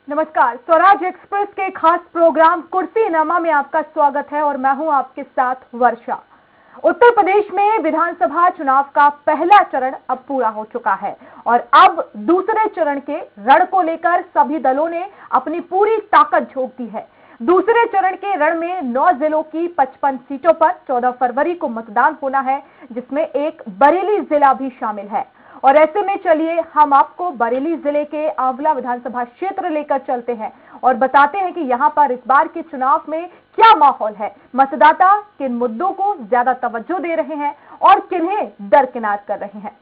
नमस्कार, स्वराज एक्सप्रेस के खास प्रोग्राम कुर्सीनामा में आपका स्वागत है और मैं हूं आपके साथ वर्षा। उत्तर प्रदेश में विधानसभा चुनाव का पहला चरण अब पूरा हो चुका है और अब दूसरे चरण के रण को लेकर सभी दलों ने अपनी पूरी ताकत झोंक दी है। दूसरे चरण के रण में 9 जिलों की 55 सीटों पर 14 फरवरी को मतदान होना है, जिसमें एक बरेली जिला भी शामिल है। और ऐसे में चलिए हम आपको बरेली जिले के आंवला विधानसभा क्षेत्र लेकर चलते हैं और बताते हैं कि यहां पर इस बार के चुनाव में क्या माहौल है, मतदाता किन मुद्दों को ज्यादा तवज्जो दे रहे हैं और किन्हें दरकिनार कर रहे हैं।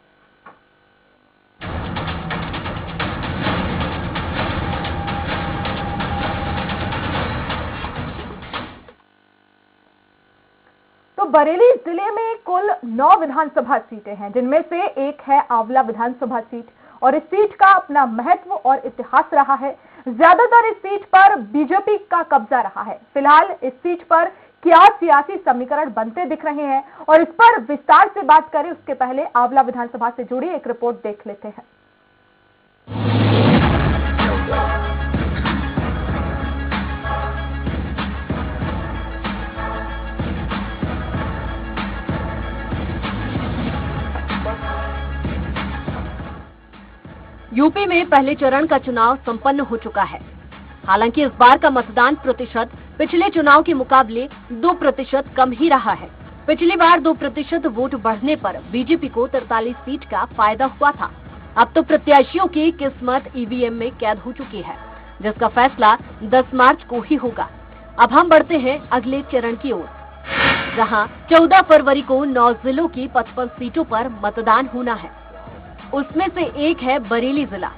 तो बरेली जिले में कुल 9 विधानसभा सीटें हैं, जिनमें से एक है आंवला विधानसभा सीट और इस सीट का अपना महत्व और इतिहास रहा है। ज्यादातर इस सीट पर बीजेपी का कब्जा रहा है। फिलहाल इस सीट पर क्या सियासी समीकरण बनते दिख रहे हैं और इस पर विस्तार से बात करें उसके पहले आंवला विधानसभा से जुड़ी एक रिपोर्ट देख लेते हैं। यूपी में पहले चरण का चुनाव संपन्न हो चुका है। हालांकि इस बार का मतदान प्रतिशत पिछले चुनाव के मुकाबले 2% कम ही रहा है। पिछली बार 2% वोट बढ़ने पर बीजेपी को 43 सीट का फायदा हुआ था। अब तो प्रत्याशियों की किस्मत ईवीएम में कैद हो चुकी है, जिसका फैसला 10 मार्च को ही होगा। अब हम बढ़ते हैं अगले चरण की ओर, जहां 14 फरवरी को 9 जिलों की 55 सीटों पर मतदान होना है। उसमें से एक है बरेली जिला।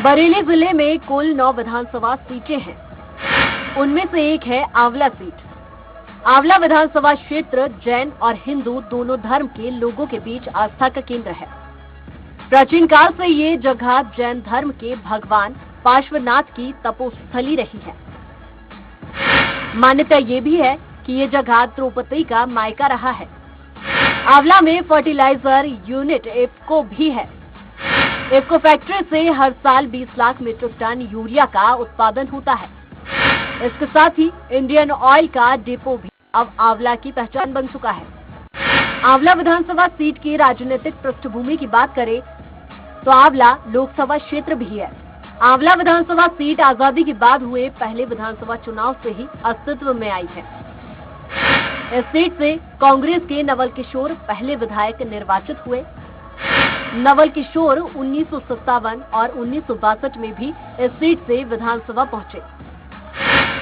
बरेली जिले में कुल 9 विधानसभा सीटें हैं। उनमें से एक है आंवला सीट। आंवला विधानसभा क्षेत्र जैन और हिंदू दोनों धर्म के लोगों के बीच आस्था का केंद्र है। प्राचीन काल से ये जगह जैन धर्म के भगवान पार्श्वनाथ की तपोस्थली रही है। मान्यता ये भी है कि ये जगह द्रौपदी का मायका रहा है। आंवला में फर्टिलाइजर यूनिट इफ्को भी है। इफ्को फैक्ट्री से हर साल 20 लाख मीट्रिक टन यूरिया का उत्पादन होता है। इसके साथ ही इंडियन ऑयल का डिपो भी अब आंवला की पहचान बन चुका है। आंवला विधानसभा सीट की राजनीतिक पृष्ठभूमि की बात करें तो आंवला लोकसभा क्षेत्र भी है। आंवला विधानसभा सीट आजादी के बाद हुए पहले विधानसभा चुनाव से ही अस्तित्व में आई है। इस सीट से कांग्रेस के नवल किशोर पहले विधायक निर्वाचित हुए। नवल किशोर 1957 और 1962 में भी इस सीट से विधानसभा पहुंचे।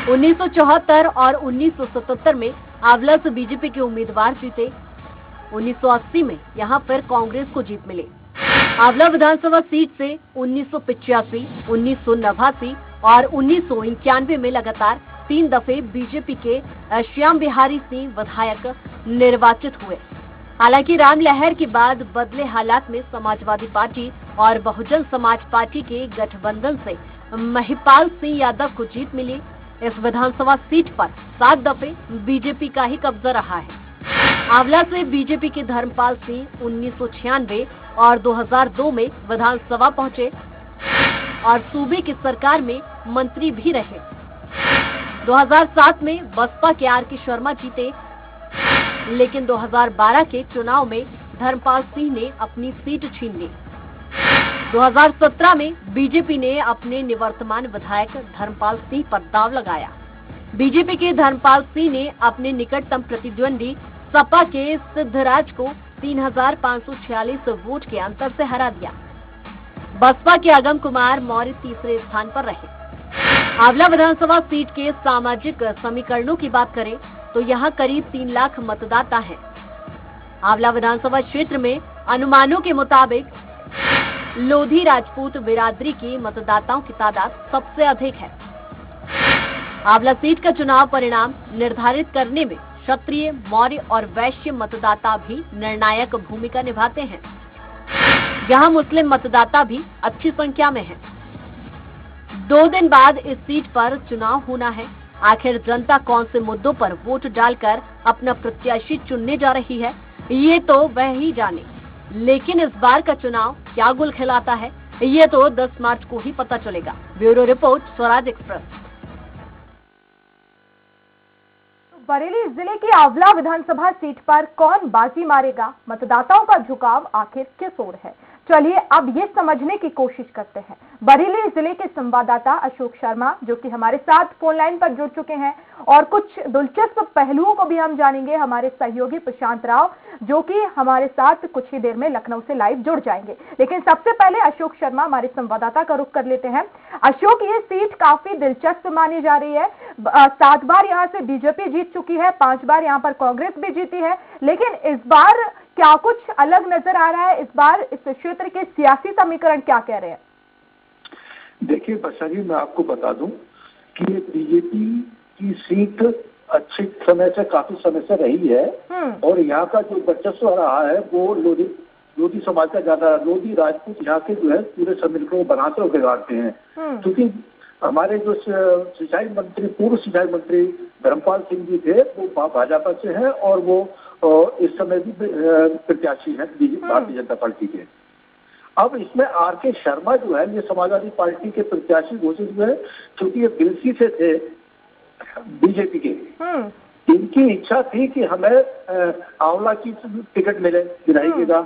1974 और 1977 में आंवला से बीजेपी के उम्मीदवार जीते। 1980 में यहां फिर कांग्रेस को जीत मिली। आंवला विधानसभा सीट से 1985, 1989 और 1991 में लगातार 3 दफे बीजेपी के श्याम बिहारी सिंह विधायक निर्वाचित हुए। हालांकि राम लहर के बाद बदले हालात में समाजवादी पार्टी और बहुजन समाज पार्टी के गठबंधन से महिपाल सिंह यादव को जीत मिली। इस विधानसभा सीट पर 7 दफे बीजेपी का ही कब्जा रहा है। आंवला से बीजेपी के धर्मपाल सिंह 1996 और 2002 में विधानसभा पहुंचे और सूबे की सरकार में मंत्री भी रहे। 2007 में बसपा के आर.के. शर्मा जीते, लेकिन 2012 के चुनाव में धर्मपाल सिंह ने अपनी सीट छीन ली। 2017 में बीजेपी ने अपने निवर्तमान विधायक धर्मपाल सिंह पर दांव लगाया। बीजेपी के धर्मपाल सिंह ने अपने निकटतम प्रतिद्वंदी सपा के सिद्धराज को 3546 वोट के अंतर से हरा दिया। बसपा के अगम कुमार मौर्य तीसरे स्थान पर रहे। आंवला विधानसभा सीट के सामाजिक समीकरणों की बात करें तो यहां करीब 3 लाख मतदाता हैं। आंवला विधानसभा क्षेत्र में अनुमानों के मुताबिक लोधी राजपूत बिरादरी के मतदाताओं की तादाद सबसे अधिक है। आंवला सीट का चुनाव परिणाम निर्धारित करने में क्षत्रिय, मौर्य और वैश्य मतदाता भी निर्णायक भूमिका निभाते हैं। यहाँ मुस्लिम मतदाता भी अच्छी संख्या में हैं। 2 दिन बाद इस सीट पर चुनाव होना है। आखिर जनता कौन से मुद्दों पर वोट डालकर अपना प्रत्याशी चुनने जा रही है, ये तो वह ही जाने। लेकिन इस बार का चुनाव क्या गुल खिलाता है, ये तो 10 मार्च को ही पता चलेगा। Bureau report, Swaraj express. Bareilly जिले की आंवला विधानसभा सीट पर कौन बाजी मारेगा, मतदाताओं का झुकाव आखिर किस ओर है? चलिए अब ये समझने की कोशिश करते हैं। बरेली जिले के संवाददाता अशोक शर्मा, जो कि हमारे साथ फोन लाइन पर जुड़ चुके हैं, और कुछ दिलचस्प पहलुओं को भी हम जानेंगे हमारे सहयोगी प्रशांत राव, जो कि हमारे साथ कुछ ही देर में लखनऊ से लाइव जुड़ जाएंगे। लेकिन सबसे पहले अशोक शर्मा हमारे संवाददाता का रुख कर लेते हैं। अशोक, ये सीट काफी दिलचस्प मानी जा रही है। 7 बार यहाँ से बीजेपी जीत चुकी है, 5 बार यहाँ पर कांग्रेस भी जीती है, लेकिन इस बार क्या कुछ अलग नजर आ रहा है? इस बार इस क्षेत्र के सियासी समीकरण क्या कह रहे हैं? देखिए वर्षा जी, मैं आपको बता दूं कि बीजेपी की सीट अच्छे समय से, काफी समय से रही है, और यहाँ का जो वर्चस्व रहा है वो लोधी समाज का ज्यादा। लोधी राजपूत यहाँ के जो है पूरे समीकरण को बनाते और बिगाड़ते हैं, क्योंकि हमारे जो सिंचाई मंत्री, पूर्व सिंचाई मंत्री धर्मपाल सिंह जी थे, वो भाजपा से हैं और वो इस समय भी प्रत्याशी हैं भारतीय जनता पार्टी के। अब इसमें आर.के. शर्मा जो है, ये समाजवादी पार्टी के प्रत्याशी घोषित हुए, क्योंकि ये बिलसी से थे बीजेपी के। इनकी इच्छा थी कि हमें आंवला की टिकट मिले विधायक का।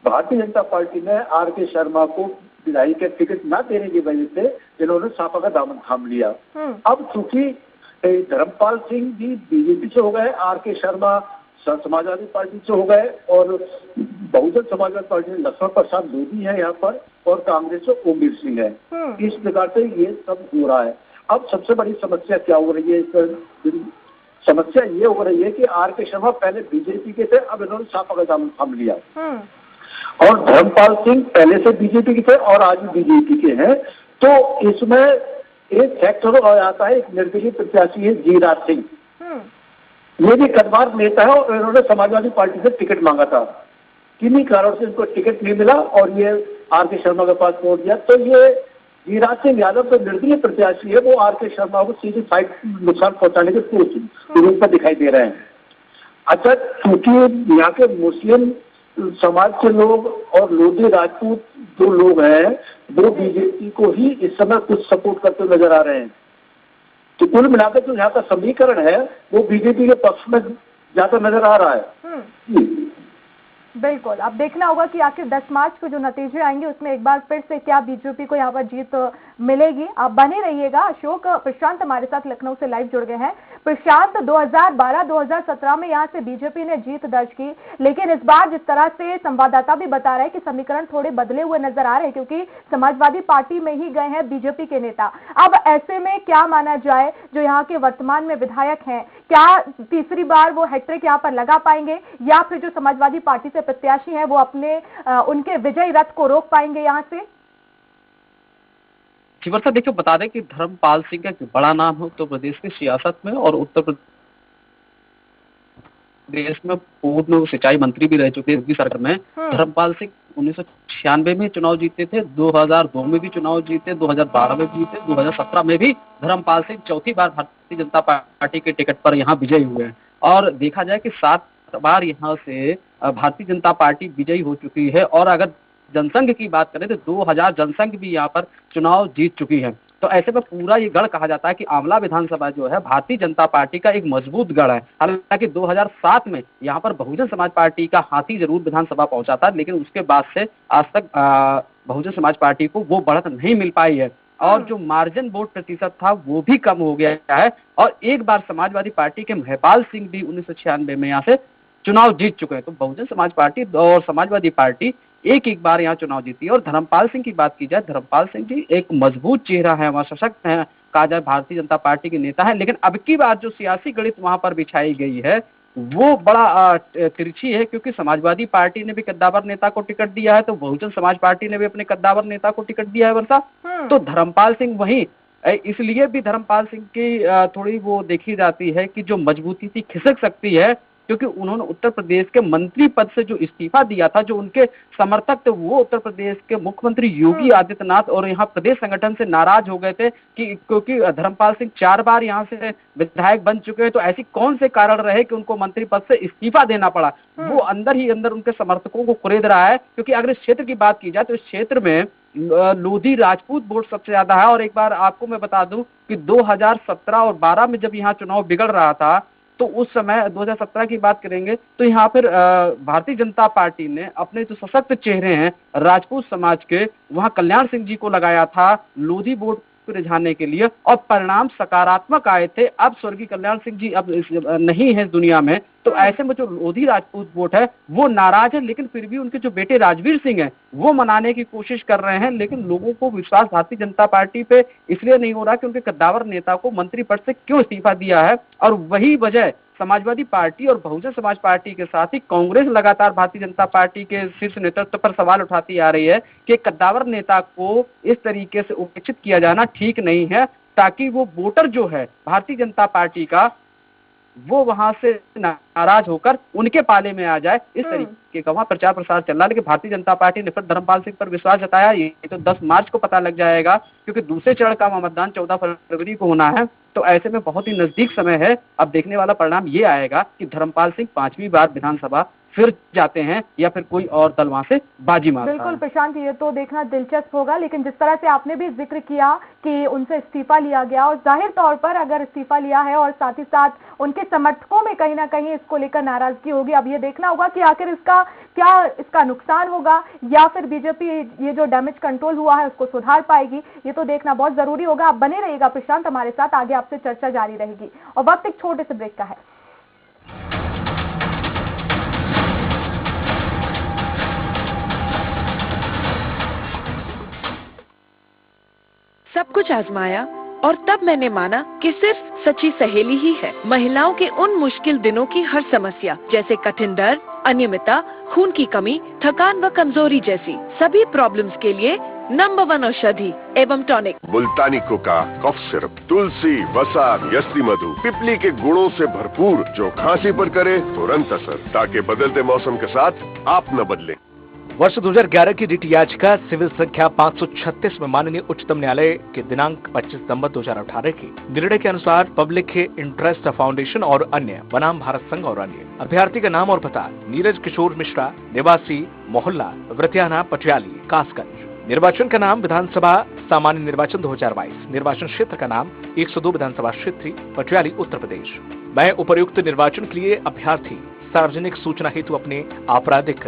भारतीय जनता पार्टी ने आर.के. शर्मा को विधायक के टिकट न देने की वजह से इन्होंने सापा का दामन थाम लिया। अब चूंकि धर्मपाल सिंह जी बीजेपी से हो गए, आर.के. शर्मा समाजवादी पार्टी से हो गए, और बहुजन समाजवादी पार्टी में लक्ष्मण प्रसाद लोधी है यहाँ पर, और कांग्रेस से ओमवीर सिंह है। इस प्रकार से ये सब हो रहा है। अब सबसे बड़ी समस्या क्या हो रही है? समस्या ये हो रही है कि आर.के. शर्मा पहले बीजेपी के थे, अब इन्होंने सापा का दामन थाम लिया, और धर्मपाल सिंह पहले से बीजेपी के थे और आज भी बीजेपी के हैं। तो इसमें एक फैक्टर आता है, एक निर्दलीय प्रत्याशी है जीराज सिंह, ये भी कदमार नेता है, और इन्होंने समाजवादी पार्टी से टिकट मांगा था। किन्हीं कारण से इनको टिकट नहीं मिला और ये आर.के. शर्मा के पास पहुंच गया। तो ये जीराज सिंह यादव जो निर्दलीय प्रत्याशी है, वो आर.के. शर्मा को सीधे फाइट नुकसान पहुंचाने के रूप में दिखाई दे रहे हैं। अच्छा, क्योंकि यहाँ के मुस्लिम समाज के लोग और लोधी राजपूत जो लोग हैं, वो बीजेपी को ही इस समय कुछ सपोर्ट करते नजर आ रहे हैं। तो कुल मिलाकर जो यहाँ का समीकरण है वो बीजेपी के पक्ष में ज्यादा नजर आ रहा है। बिल्कुल, अब देखना होगा कि आखिर 10 मार्च को जो नतीजे आएंगे उसमें एक बार फिर से क्या बीजेपी को यहाँ पर जीत मिलेगी। आप बने रहिएगा। अशोक, प्रशांत हमारे साथ लखनऊ से लाइव जुड़ गए हैं। प्रशांत, 2012-2017 में यहाँ से बीजेपी ने जीत दर्ज की, लेकिन इस बार जिस तरह से संवाददाता भी बता रहे हैं कि समीकरण थोड़े बदले हुए नजर आ रहे हैं, क्योंकि समाजवादी पार्टी में ही गए हैं बीजेपी के नेता। अब ऐसे में क्या माना जाए, जो यहाँ के वर्तमान में विधायक हैं, क्या तीसरी बार वो हैट्रिक यहाँ पर लगा पाएंगे, या फिर जो समाजवादी पार्टी से प्रत्याशी हैं वो अपने उनके विजयी रथ को रोक पाएंगे यहाँ से? जी वर्षा, देखिए बता दें कि धर्मपाल सिंह का एक बड़ा नाम है उत्तर प्रदेश की सियासत में, और उत्तर प्रदेश में पूर्व सिंचाई मंत्री भी रह चुके हैं योगी सरकार में। धर्मपाल सिंह 1996 में चुनाव जीते थे, 2002 में भी चुनाव जीते, 2012 में भी जीते, 2017 में भी धर्मपाल सिंह चौथी बार भारतीय जनता पार्टी के टिकट पर यहाँ विजयी हुए हैं। और देखा जाए कि 7 बार यहाँ से भारतीय जनता पार्टी विजयी हो चुकी है, और अगर जनसंघ की बात करें तो 2000 जनसंघ भी यहाँ पर चुनाव जीत चुकी है। तो ऐसे में पूरा ये गढ़ कहा जाता है कि आंवला विधानसभा जो है भारतीय जनता पार्टी का एक मजबूत गढ़ है। हालांकि 2007 में यहाँ पर बहुजन समाज पार्टी का हाथी जरूर विधानसभा पहुंचा था, लेकिन उसके बाद से आज तक बहुजन समाज पार्टी को वो बढ़त नहीं मिल पाई है, और जो मार्जिन वोट प्रतिशत था वो भी कम हो गया है। और एक बार समाजवादी पार्टी के महपाल सिंह भी 1996 में यहाँ से चुनाव जीत चुके हैं। तो बहुजन समाज पार्टी और समाजवादी पार्टी एक बार यहाँ चुनाव जीती है। और धर्मपाल सिंह की बात की जाए, धर्मपाल सिंह जी एक मजबूत चेहरा है, वहाँ सशक्त है, कहा जाए भारतीय जनता पार्टी के नेता है। लेकिन अब की बार जो सियासी गणित वहां पर बिछाई गई है वो बड़ा तिरछी है, क्योंकि समाजवादी पार्टी ने भी कद्दावर नेता को टिकट दिया है, तो बहुजन समाज पार्टी ने भी अपने कद्दावर नेता को टिकट दिया है वर्षा। तो धर्मपाल सिंह वहीं, इसलिए भी धर्मपाल सिंह की थोड़ी वो देखी जाती है कि जो मजबूती थी खिसक सकती है, क्योंकि उन्होंने उत्तर प्रदेश के मंत्री पद से जो इस्तीफा दिया था, जो उनके समर्थक थे वो उत्तर प्रदेश के मुख्यमंत्री योगी आदित्यनाथ और यहाँ प्रदेश संगठन से नाराज हो गए थे कि क्योंकि धर्मपाल सिंह 4 बार यहाँ से विधायक बन चुके हैं, तो ऐसी कौन से कारण रहे कि उनको मंत्री पद से इस्तीफा देना पड़ा। वो अंदर ही अंदर उनके समर्थकों को कुरेद रहा है, क्योंकि अगर इस क्षेत्र की बात की जाए तो इस क्षेत्र में लोधी राजपूत वोट सबसे ज्यादा है। और एक बार आपको मैं बता दूं कि 2017 और 12 में जब यहाँ चुनाव बिगड़ रहा था, तो उस समय 2017 की बात करेंगे तो यहाँ पर भारतीय जनता पार्टी ने अपने जो सशक्त चेहरे हैं राजपूत समाज के, वहां कल्याण सिंह जी को लगाया था लोधी वोट को रिझाने के लिए, और परिणाम सकारात्मक आए थे। अब स्वर्गीय कल्याण सिंह जी अब नहीं है दुनिया में, तो ऐसे में जो लोधी राजपूत वोट है वो नाराज है, लेकिन फिर भी उनके जो बेटे राजवीर सिंह हैं वो मनाने की कोशिश कर रहे हैं। लेकिन लोगों को विश्वास भारतीय जनता पार्टी पे इसलिए नहीं हो रहा कि उनके कद्दावर नेता को मंत्री पद से क्यों इस्तीफा दिया है, और वही वजह समाजवादी पार्टी और बहुजन समाज पार्टी के साथ ही कांग्रेस लगातार भारतीय जनता पार्टी के शीर्ष नेतृत्व पर सवाल उठाती आ रही है कि कद्दावर नेता को इस तरीके से उपेक्षित किया जाना ठीक नहीं है, ताकि वो वोटर जो है भारतीय जनता पार्टी का वो वहां से नाराज होकर उनके पाले में आ जाए। इस तरीके का वहां प्रचार प्रसार चल रहा है। लेकिन भारतीय जनता पार्टी ने फिर धर्मपाल सिंह पर विश्वास जताया। ये तो 10 मार्च को पता लग जाएगा, क्योंकि दूसरे चरण का मतदान 14 फरवरी को होना है। तो ऐसे में बहुत ही नजदीक समय है। अब देखने वाला परिणाम ये आएगा कि धर्मपाल सिंह 5वीं बार विधानसभा फिर जाते हैं या फिर कोई और दल वहां से बाजी मारता है। बिल्कुल प्रशांत, ये तो देखना दिलचस्प होगा। लेकिन जिस तरह से आपने भी जिक्र किया कि उनसे इस्तीफा लिया गया, और जाहिर तौर पर अगर इस्तीफा लिया है और साथ ही साथ उनके समर्थकों में कहीं ना कहीं इसको लेकर नाराजगी होगी। अब ये देखना होगा कि आखिर इसका नुकसान होगा या फिर बीजेपी ये जो डैमेज कंट्रोल हुआ है उसको सुधार पाएगी, ये तो देखना बहुत जरूरी होगा। आप बने रहिएगा प्रशांत हमारे साथ, आगे आपसे चर्चा जारी रहेगी। और वक्त एक छोटे से ब्रेक का है। सब कुछ आजमाया और तब मैंने माना कि सिर्फ सच्ची सहेली ही है महिलाओं के उन मुश्किल दिनों की हर समस्या, जैसे कठिन दर्द, अनियमितता, खून की कमी, थकान व कमजोरी जैसी सभी प्रॉब्लम्स के लिए नंबर 1 औषधि एवं टॉनिक मुल्तानी कोका, कफ सिरप, तुलसी, वसा, यस्ती मधु, पिपली के गुणों से भरपूर, जो खांसी पर करे तुरंत असर, ताकि बदलते मौसम के साथ आप न बदलें। वर्ष 2011 की रिट याचिका सिविल संख्या 536 में माननीय उच्चतम न्यायालय के दिनांक 25 सितंबर 2018 के निर्णय के अनुसार पब्लिक इंटरेस्ट फाउंडेशन और अन्य बनाम भारत संघ और अन्य अभ्यर्थी का नाम और पता नीरज किशोर मिश्रा, निवासी मोहल्ला वृत्याना, पटियाली, कासगंज। निर्वाचन का नाम विधानसभा सामान्य निर्वाचन 2022। निर्वाचन क्षेत्र का नाम 102 विधानसभा क्षेत्र, पटियाली, उत्तर प्रदेश। मैं उपर्युक्त निर्वाचन के लिए अभ्यर्थी सार्वजनिक सूचना हेतु अपने आपराधिक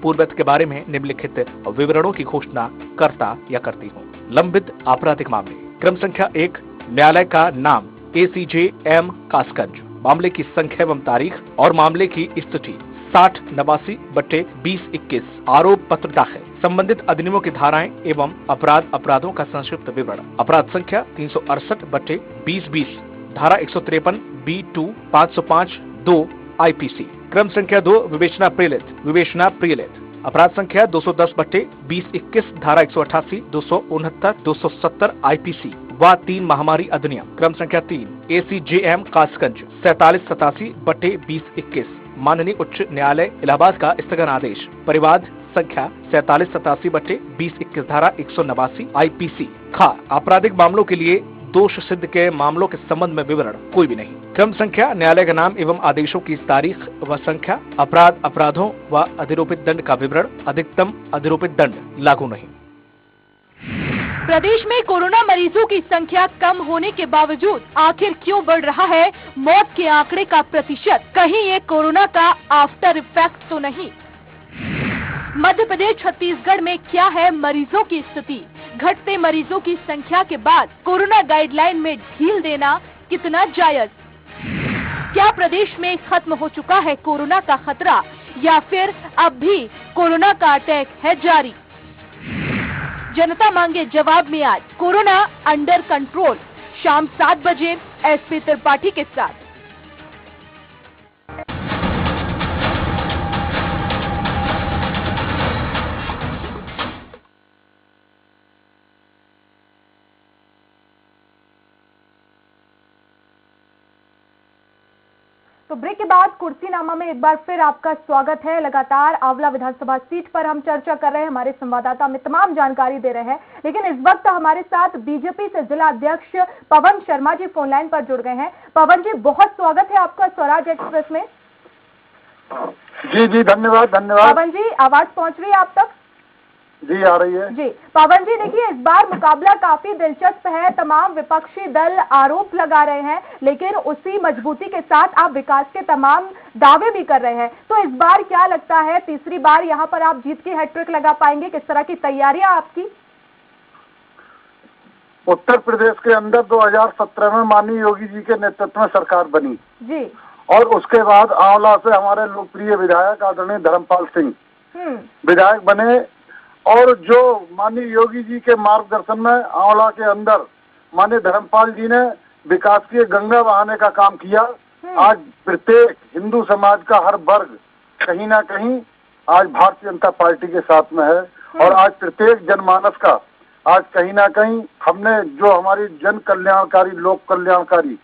पूर्वत के बारे में निम्नलिखित विवरणों की घोषणा करता या करती हूँ। लंबित आपराधिक मामले। क्रम संख्या 1, न्यायालय का नाम ACJ-M कासगंज। मामले की संख्या एवं तारीख और मामले की स्थिति 60/2021। आरोप पत्र दाखिल। संबंधित अधिनियमों की धाराएं एवं अपराधों का संक्षिप्त विवरण। अपराध संख्या 368/2020, धारा 153 B2 505(2) IPC। क्रम संख्या 2, विवेचना प्रियलित। अपराध संख्या 210/2021, धारा 188, 269, 270 IPC व 3 महामारी अधिनियम। क्रम संख्या 3, ACJ-M कासगंज 4787/2021। माननीय उच्च न्यायालय इलाहाबाद का स्थगन आदेश। परिवाद संख्या 4787/2021, धारा 189 IPC। खा आपराधिक मामलों के लिए दोष सिद्ध के मामलों के संबंध में विवरण कोई भी नहीं। क्रम संख्या, न्यायालय का नाम एवं आदेशों की तारीख व संख्या, अपराधों व अधिरोपित दंड का विवरण। अधिकतम अधिरोपित दंड लागू नहीं। प्रदेश में कोरोना मरीजों की संख्या कम होने के बावजूद आखिर क्यों बढ़ रहा है मौत के आंकड़े का प्रतिशत? कहीं ये कोरोना का आफ्टर इफेक्ट तो नहीं? मध्य प्रदेश, छत्तीसगढ़ में क्या है मरीजों की स्थिति? घटते मरीजों की संख्या के बाद कोरोना गाइडलाइन में ढील देना कितना जायज? क्या प्रदेश में खत्म हो चुका है कोरोना का खतरा या फिर अब भी कोरोना का अटैक है जारी? जनता मांगे जवाब में आज कोरोना अंडर कंट्रोल, शाम 7 बजे SP त्रिपाठी के साथ। तो ब्रेक के बाद कुर्सीनामा में एक बार फिर आपका स्वागत है। लगातार आंवला विधानसभा सीट पर हम चर्चा कर रहे हैं, हमारे संवाददाता हमें तमाम जानकारी दे रहे हैं। लेकिन इस वक्त हमारे साथ बीजेपी से जिला अध्यक्ष पवन शर्मा जी फोन लाइन पर जुड़ गए हैं। पवन जी, बहुत स्वागत है आपका स्वराज एक्सप्रेस में। जी धन्यवाद। पवन जी, आवाज पहुंच रही है आप तक? जी आ रही है जी। पवन जी देखिए, इस बार मुकाबला काफी दिलचस्प है। तमाम विपक्षी दल आरोप लगा रहे हैं, लेकिन उसी मजबूती के साथ आप विकास के तमाम दावे भी कर रहे हैं। तो इस बार क्या लगता है, तीसरी बार यहाँ पर आप जीत की हैट्रिक लगा पाएंगे? किस तरह की तैयारियां आपकी? उत्तर प्रदेश के अंदर 2017 में माननीय योगी जी के नेतृत्व में सरकार बनी जी। और उसके बाद आंवला से हमारे लोकप्रिय विधायक आदरणीय धर्मपाल सिंह विधायक बने और जो माननीय योगी जी के मार्गदर्शन में आंवला के अंदर माननीय धर्मपाल जी ने विकास की गंगा बहाने का काम किया। आज प्रत्येक हिंदू समाज का हर वर्ग कहीं ना कहीं आज भारतीय जनता पार्टी के साथ में है और आज प्रत्येक जनमानस का आज कहीं ना कहीं हमने जो हमारी जन कल्याणकारी लोक कल्याणकारी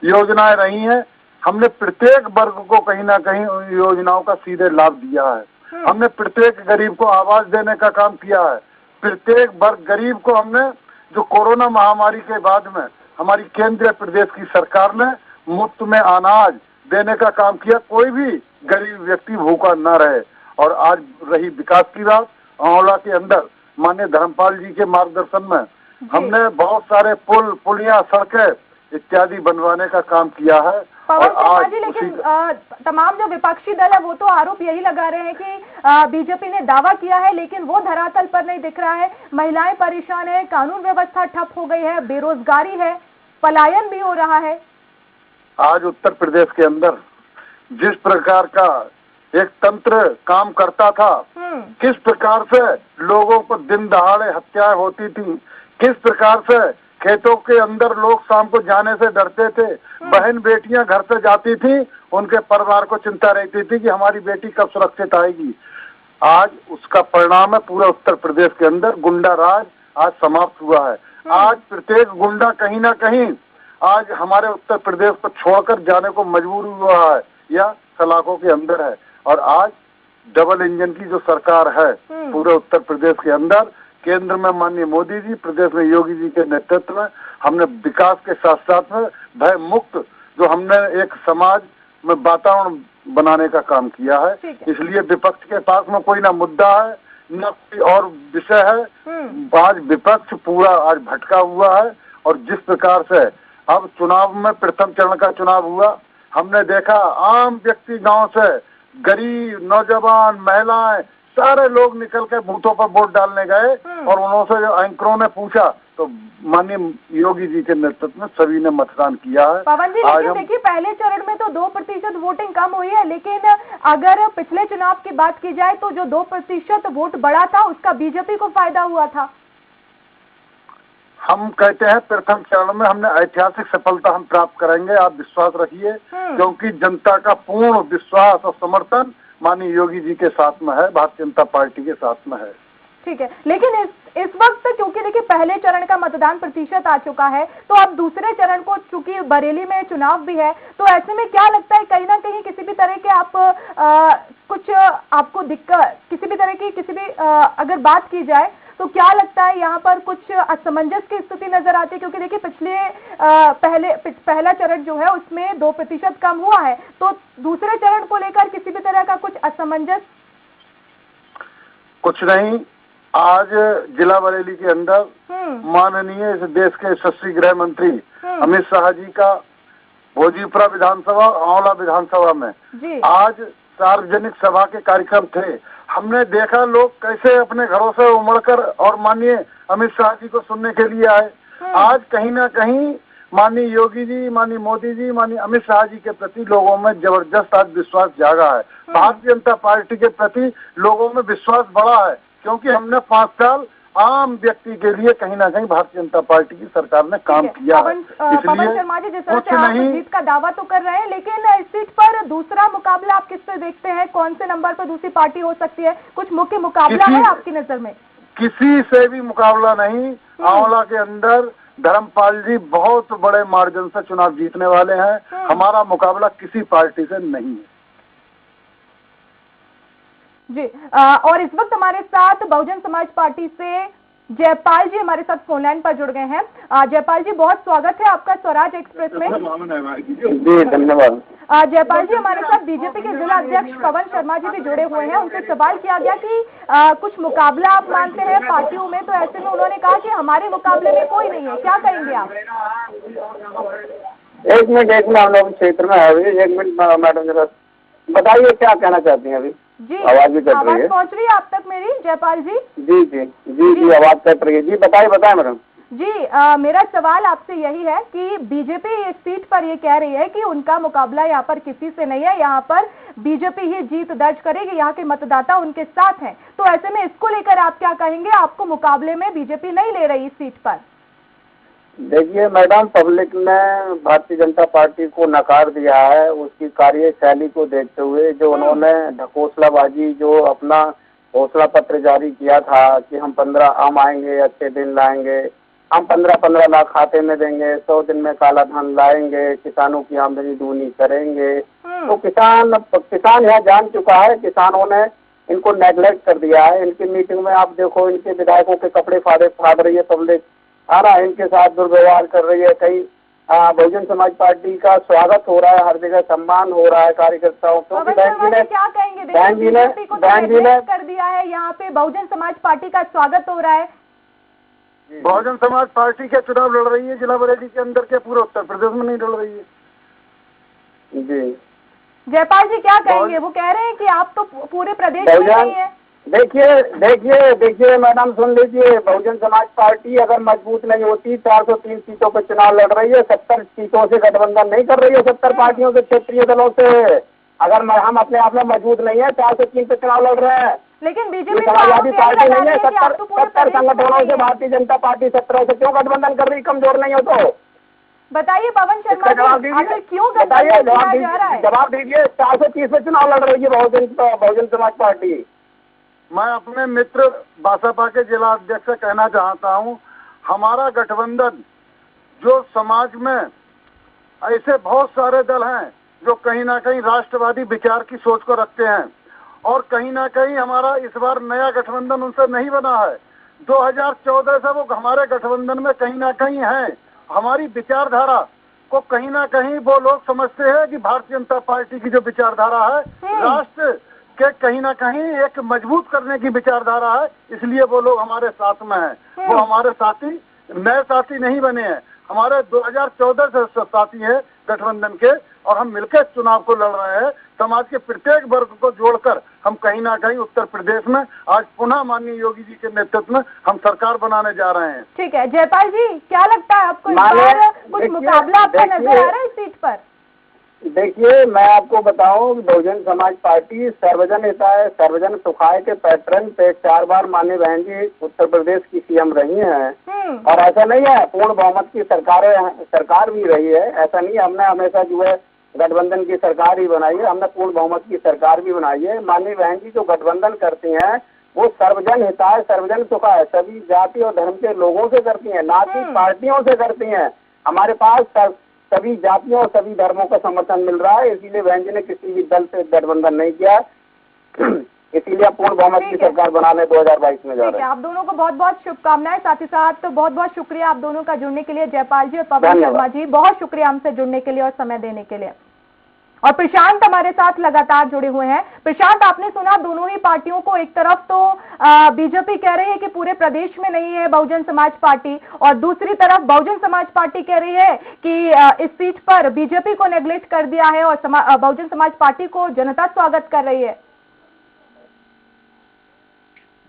योजनाएं रही हैं, हमने प्रत्येक वर्ग को कहीं ना कहीं उन योजनाओं का सीधे लाभ दिया है। हमने प्रत्येक गरीब को आवास देने का काम किया है। प्रत्येक वर्ग गरीब को हमने जो कोरोना महामारी के बाद में हमारी केंद्र प्रदेश की सरकार ने मुफ्त में अनाज देने का काम किया, कोई भी गरीब व्यक्ति भूखा न रहे। और आज रही विकास की बात, आंवला के अंदर माननीय धर्मपाल जी के मार्गदर्शन में हमने बहुत सारे पुल पुलिया सड़कें इत्यादि बनवाने का काम किया है। पवन शर्मा जी, लेकिन तमाम जो विपक्षी दल है वो तो आरोप यही लगा रहे हैं कि बीजेपी ने दावा किया है लेकिन वो धरातल पर नहीं दिख रहा है। महिलाएं परेशान है, कानून व्यवस्था ठप हो गई है, बेरोजगारी है, पलायन भी हो रहा है। आज उत्तर प्रदेश के अंदर जिस प्रकार का एक तंत्र काम करता था, किस प्रकार से लोगों को दिन दहाड़े हत्याएं होती थी, किस प्रकार से खेतों के अंदर लोग शाम को जाने से डरते थे, बहन बेटियां घर से जाती थी, उनके परिवार को चिंता रहती थी कि हमारी बेटी कब सुरक्षित आएगी। आज उसका परिणाम है पूरा उत्तर प्रदेश के अंदर गुंडा राज आज समाप्त हुआ है। आज प्रत्येक गुंडा कहीं ना कहीं आज हमारे उत्तर प्रदेश को छोड़कर जाने को मजबूर हुआ है या सलाखों के अंदर है। और आज डबल इंजन की जो सरकार है पूरे उत्तर प्रदेश के अंदर, केंद्र में माननीय मोदी जी, प्रदेश में योगी जी के नेतृत्व में हमने विकास के साथ साथ में भय मुक्त जो हमने एक समाज में वातावरण बनाने का काम किया है। इसलिए विपक्ष के पास में कोई ना मुद्दा है न कोई और विषय है। आज विपक्ष पूरा आज भटका हुआ है और जिस प्रकार से अब चुनाव में प्रथम चरण का चुनाव हुआ, हमने देखा आम व्यक्ति गांव से गरीब नौजवान महिलाएं सारे लोग निकल के बूथों पर वोट डालने गए और उन्होंने जो एंकरों ने पूछा तो माननीय योगी जी के नेतृत्व में सभी ने मतदान किया है। पवन जी, लेकिन देखिए पहले चरण में तो 2% वोटिंग कम हुई है, लेकिन अगर पिछले चुनाव की बात की जाए तो जो 2% वोट बढ़ा था उसका बीजेपी को फायदा हुआ था। हम कहते हैं प्रथम चरण में हमने ऐतिहासिक सफलता हम प्राप्त करेंगे, आप विश्वास रखिए, क्योंकि जनता का पूर्ण विश्वास और समर्थन माननीय योगी जी के साथ में है, भारतीय जनता पार्टी के साथ में है। ठीक है, लेकिन इस वक्त क्योंकि देखिए पहले चरण का मतदान प्रतिशत आ चुका है, तो अब दूसरे चरण को चूंकि बरेली में चुनाव भी है, तो ऐसे में क्या लगता है कहीं ना कहीं किसी भी तरह के आप कुछ आपको दिक्कत किसी भी तरह की अगर बात की जाए तो क्या लगता है यहाँ पर कुछ असमंजस की स्थिति नजर आती है? क्योंकि देखिए पहला चरण जो है उसमें 2% कम हुआ है, तो दूसरे चरण को लेकर किसी भी तरह का कुछ असमंजस? कुछ नहीं। आज जिला बरेली के अंदर माननीय इस देश के यशस्वी गृह मंत्री अमित शाह जी का भोजीपुरा विधानसभा आंवला विधानसभा में आज सार्वजनिक सभा के कार्यक्रम थे। हमने देखा लोग कैसे अपने घरों से उमड़कर और माननीय अमित शाह जी को सुनने के लिए आए। आज कहीं ना कहीं माननीय योगी जी, माननीय मोदी जी, माननीय अमित शाह जी के प्रति लोगों में जबरदस्त आज विश्वास जागा है। भारतीय जनता पार्टी के प्रति लोगों में विश्वास बढ़ा है, क्योंकि हमने 5 साल आम व्यक्ति के लिए कहीं ना कहीं भारतीय जनता पार्टी की सरकार ने काम किया है। पवन शर्मा जी, जिस तरह से आप जीत का दावा तो कर रहे हैं, लेकिन इस सीट पर दूसरा मुकाबला आप किससे देखते हैं? कौन से नंबर पर दूसरी पार्टी हो सकती है? कुछ मुख्य मुकाबला है आपकी नजर में? किसी से भी मुकाबला नहीं। आंवला के अंदर धर्मपाल जी बहुत बड़े मार्जिन से चुनाव जीतने वाले हैं। हमारा मुकाबला किसी पार्टी से नहीं है जी। और इस वक्त हमारे साथ बहुजन समाज पार्टी से जयपाल जी हमारे साथ फोन लाइन पर जुड़ गए हैं। जयपाल जी, बहुत स्वागत है आपका स्वराज एक्सप्रेस में। जी धन्यवाद। जयपाल जी, हमारे साथ बीजेपी के जिला अध्यक्ष पवन शर्मा जी भी जुड़े हुए हैं। उनसे सवाल किया गया कि कुछ मुकाबला आप मानते हैं पार्टियों में, तो ऐसे में उन्होंने कहा कि हमारे मुकाबले में कोई नहीं है, क्या कहेंगे आप? एक मिनट हम लोग क्षेत्र में है अभी। 1 मिनट मैडम जरा बताइए क्या कहना चाहती हैं अभी? जी, आवाज भी कट रही आवाज है। पहुंच रही है आप तक मेरी जयपाल जी? जी आवाज कट रही है। जी बताइए मैडम। जी, मेरा सवाल आपसे यही है कि बीजेपी इस सीट पर ये कह रही है कि उनका मुकाबला यहाँ पर किसी से नहीं है, यहाँ पर बीजेपी ही जीत दर्ज करेगी, यहाँ के मतदाता उनके साथ हैं। तो ऐसे में इसको लेकर आप क्या कहेंगे? आपको मुकाबले में बीजेपी नहीं ले रही इस सीट पर? देखिए मैडम, पब्लिक ने भारतीय जनता पार्टी को नकार दिया है उसकी कार्यशैली को देखते हुए। जो उन्होंने ढकोसलाबाजी, जो अपना घोषणा पत्र जारी किया था कि हम आएंगे, अच्छे दिन लाएंगे, हम 15-15 लाख खाते में देंगे, 100 दिन में काला धन लाएंगे, किसानों की आमदनी दूनी करेंगे। तो किसान यहाँ जान चुका है, किसानों ने इनको नेग्लेक्ट कर दिया है। इनकी मीटिंग में आप देखो, इनके विधायकों के कपड़े फाड़ रही है पब्लिक, इनके साथ दुर्व्यवहार कर रही है। कहीं बहुजन समाज पार्टी का स्वागत हो रहा है, हर जगह सम्मान हो रहा है कार्यकर्ताओं को। क्या कहेंगे? बैंक जी ने कर दिया है, यहाँ पे बहुजन समाज पार्टी का स्वागत हो रहा है। बहुजन समाज पार्टी के चुनाव लड़ रही है जिला बरेली के अंदर के, पूरे उत्तर प्रदेश में नहीं लड़ रही है। जी जयपाल जी क्या कहेंगे? वो कह रहे हैं कि आप तो पूरे प्रदेश में नहीं है। देखिए मैडम, सुन लीजिए, बहुजन समाज पार्टी अगर मजबूत नहीं होती, 403 सीटों पर चुनाव लड़ रही है, 70 सीटों से गठबंधन नहीं कर रही है 70 पार्टियों से, क्षेत्रीय दलों से। अगर हम अपने आप में मजबूत नहीं है, 403 पे चुनाव लड़ रहे हैं। लेकिन बीजेपी समाजवादी पार्टी नहीं है, 70 संगठनों से भारतीय जनता पार्टी 17 से क्यों गठबंधन कर रही? कमजोर नहीं हो तो बताइए पवन शर्मा जी, आखिर क्यों बताइए, जवाब दीजिए। 430 पे चुनाव लड़ रही है बहुजन समाज पार्टी। मैं अपने मित्र बासपा के जिला अध्यक्ष से कहना चाहता हूं, हमारा गठबंधन, जो समाज में ऐसे बहुत सारे दल हैं जो कहीं ना कहीं राष्ट्रवादी विचार की सोच को रखते हैं, और कहीं ना कहीं हमारा इस बार नया गठबंधन उनसे नहीं बना है। 2014 से वो हमारे गठबंधन में कहीं ना कहीं है। हमारी विचारधारा को कहीं ना कहीं वो लोग समझते हैं कि भारतीय जनता पार्टी की जो विचारधारा है राष्ट्र के कहीं ना कहीं एक मजबूत करने की विचारधारा है, इसलिए वो लोग हमारे साथ में हैं। वो हमारे साथी, नए साथी नहीं बने हैं, हमारे 2014 से साथी है गठबंधन के, और हम मिलकर चुनाव को लड़ रहे हैं। समाज के प्रत्येक वर्ग को जोड़कर हम कहीं ना कहीं उत्तर प्रदेश में आज पुनः माननीय योगी जी के नेतृत्व में हम सरकार बनाने जा रहे हैं। ठीक है जयपाल जी, क्या लगता है आपको इस बार कुछ मुकाबला आपका नजर आ रहा है इस सीट पर? देखिए, मैं आपको बताऊं, बहुजन समाज पार्टी सर्वजन हिताय सर्वजन सुखाय के पैटर्न पे 4 बार माननीय बहन जी उत्तर प्रदेश की सीएम रही हैं। और ऐसा नहीं है, पूर्ण बहुमत की सरकार भी रही है। ऐसा नहीं, हमने हमेशा जो है गठबंधन की सरकार ही बनाई है, हमने पूर्ण बहुमत की सरकार भी बनाई है। माननीय बहन जी जो गठबंधन करती हैं वो सर्वजन हिताय सर्वजन सुखाय सभी जाति और धर्म के लोगों से करती हैं, ना कि पार्टियों से करती हैं। हमारे पास सभी जातियों और सभी धर्मों का समर्थन मिल रहा है, इसीलिए बहन जी ने किसी भी दल से गठबंधन नहीं किया। इसीलिए पूर्ण बहुमत की सरकार बनाने 2022 में जा रहे हैं। आप दोनों को बहुत बहुत शुभकामनाएं, साथ ही साथ बहुत बहुत शुक्रिया आप दोनों का जुड़ने के लिए। जयपाल जी और पवन शर्मा जी, बहुत शुक्रिया हमसे जुड़ने के लिए और समय देने के लिए। और प्रशांत हमारे साथ लगातार जुड़े हुए हैं। प्रशांत, आपने सुना दोनों ही पार्टियों को, एक तरफ तो बीजेपी कह रही है कि पूरे प्रदेश में नहीं है बहुजन समाज पार्टी, और दूसरी तरफ बहुजन समाज पार्टी कह रही है कि इस सीट पर बीजेपी को नेग्लेक्ट कर दिया है और बहुजन समाज पार्टी को जनता स्वागत कर रही है।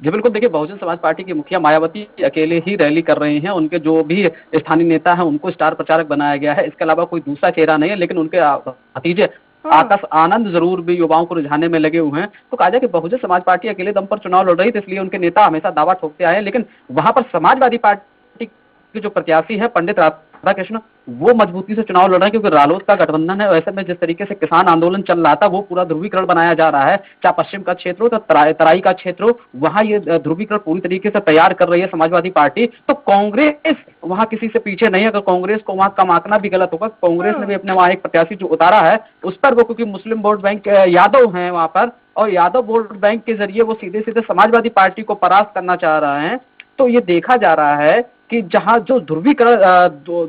जी बिल्कुल, देखिए बहुजन समाज पार्टी की मुखिया मायावती अकेले ही रैली कर रही हैं। उनके जो भी स्थानीय नेता हैं उनको स्टार प्रचारक बनाया गया है, इसके अलावा कोई दूसरा चेहरा नहीं है। लेकिन उनके भतीजे आकाश आनंद जरूर भी युवाओं को रिझाने में लगे हुए हैं। तो कहा जाए कि बहुजन समाज पार्टी अकेले दम पर चुनाव लड़ रही थी, इसलिए उनके नेता हमेशा दावा ठोकते आए हैं। लेकिन वहां पर समाजवादी पार्टी के जो प्रत्याशी है पंडित राधाकृष्ण, वो मजबूती से चुनाव लड़ रहे हैं, क्योंकि रालोद का गठबंधन है। ऐसे में जिस तरीके से किसान आंदोलन चल रहा था वो पूरा ध्रुवीकरण बनाया जा रहा है, चाहे पश्चिम का क्षेत्र हो, तो तराई का क्षेत्र हो, वहां ये ध्रुवीकरण पूरी तरीके से तैयार कर रही है समाजवादी पार्टी। तो कांग्रेस वहां किसी से पीछे नहीं है। अगर कांग्रेस को वहां कम आंकना भी गलत होगा। कांग्रेस ने भी अपने वहां एक प्रत्याशी जो उतारा है उस पर वो, क्योंकि मुस्लिम वोट बैंक यादव है वहां पर, और यादव वोट बैंक के जरिए वो सीधे सीधे समाजवादी पार्टी को परास्त करना चाह रहे हैं। तो ये देखा जा रहा है कि जहां जो ध्रुवीकरण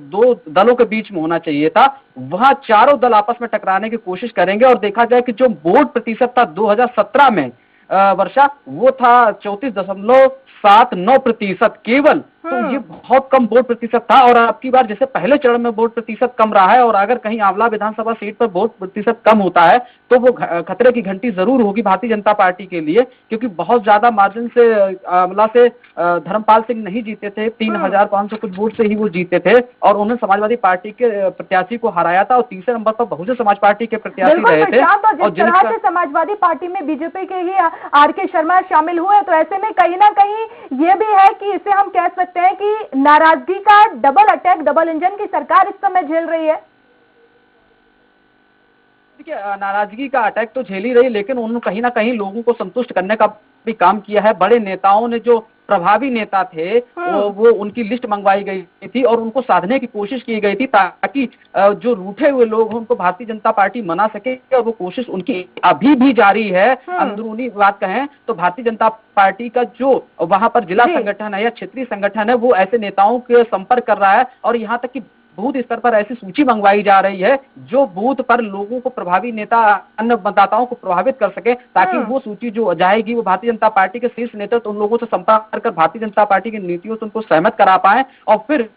दो दलों के बीच में होना चाहिए था, वहां चारों दल आपस में टकराने की कोशिश करेंगे। और देखा जाए कि जो वोट प्रतिशत था 2017 में वर्षा, वो था 34.79% केवल। तो ये बहुत कम वोट प्रतिशत था। और अब की बार जैसे पहले चरण में वोट प्रतिशत कम रहा है, और अगर कहीं आंवला विधानसभा सीट पर वोट प्रतिशत कम होता है तो वो खतरे की घंटी जरूर होगी भारतीय जनता पार्टी के लिए, क्योंकि बहुत ज्यादा मार्जिन से आंवला से धर्मपाल सिंह नहीं जीते थे, 3,500 कुछ वोट से ही वो जीते थे, और उन्होंने समाजवादी पार्टी के प्रत्याशी को हराया था। और तीसरे नंबर पर बहुजन समाज पार्टी के प्रत्याशी रहे थे। और जिस तरह से समाजवादी पार्टी में बीजेपी के ही आर.के. शर्मा शामिल हुए, तो ऐसे में कहीं ना कहीं ये भी है कि इसे हम कह सकते हैं कि नाराजगी का डबल अटैक, डबल इंजन की सरकार इस समय झेल रही है। देखिए, नाराजगी का अटैक तो झेल ही रही, लेकिन उन्होंने कहीं ना कहीं लोगों को संतुष्ट करने का भी काम किया है। बड़े नेताओं ने, जो प्रभावी नेता थे, वो उनकी लिस्ट मंगवाई गई थी और उनको साधने की कोशिश की गई थी, ताकि जो रूठे हुए लोग हैं उनको भारतीय जनता पार्टी मना सके। और वो कोशिश उनकी अभी भी जारी है। अंदरूनी बात कहें तो भारतीय जनता पार्टी का जो वहां पर जिला संगठन है या क्षेत्रीय संगठन है, वो ऐसे नेताओं के संपर्क कर रहा है। और यहाँ तक कि बूथ स्तर पर ऐसी सूची मंगवाई जा रही है जो बूथ पर लोगों को, प्रभावी नेता, अन्य मतदाताओं को प्रभावित कर सके, ताकि वो सूची जो जाएगी वो भारतीय जनता पार्टी के शीर्ष नेतृत्व उन लोगों से संपर्क कर भारतीय जनता पार्टी की नीतियों से उनको सहमत करा पाए, और फिर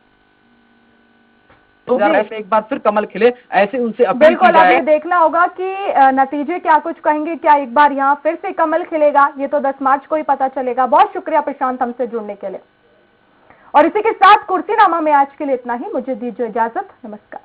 तो ऐसे एक बार फिर कमल खिले, ऐसे उनसे अपील की जाए। अभी देखना होगा कि नतीजे क्या कुछ कहेंगे, क्या एक बार यहाँ फिर से कमल खिलेगा, ये तो 10 मार्च को ही पता चलेगा। बहुत शुक्रिया प्रशांत हमसे जुड़ने के लिए। और इसी के साथ कुर्सीनामा में आज के लिए इतना ही। मुझे दीजिए इजाजत। नमस्कार।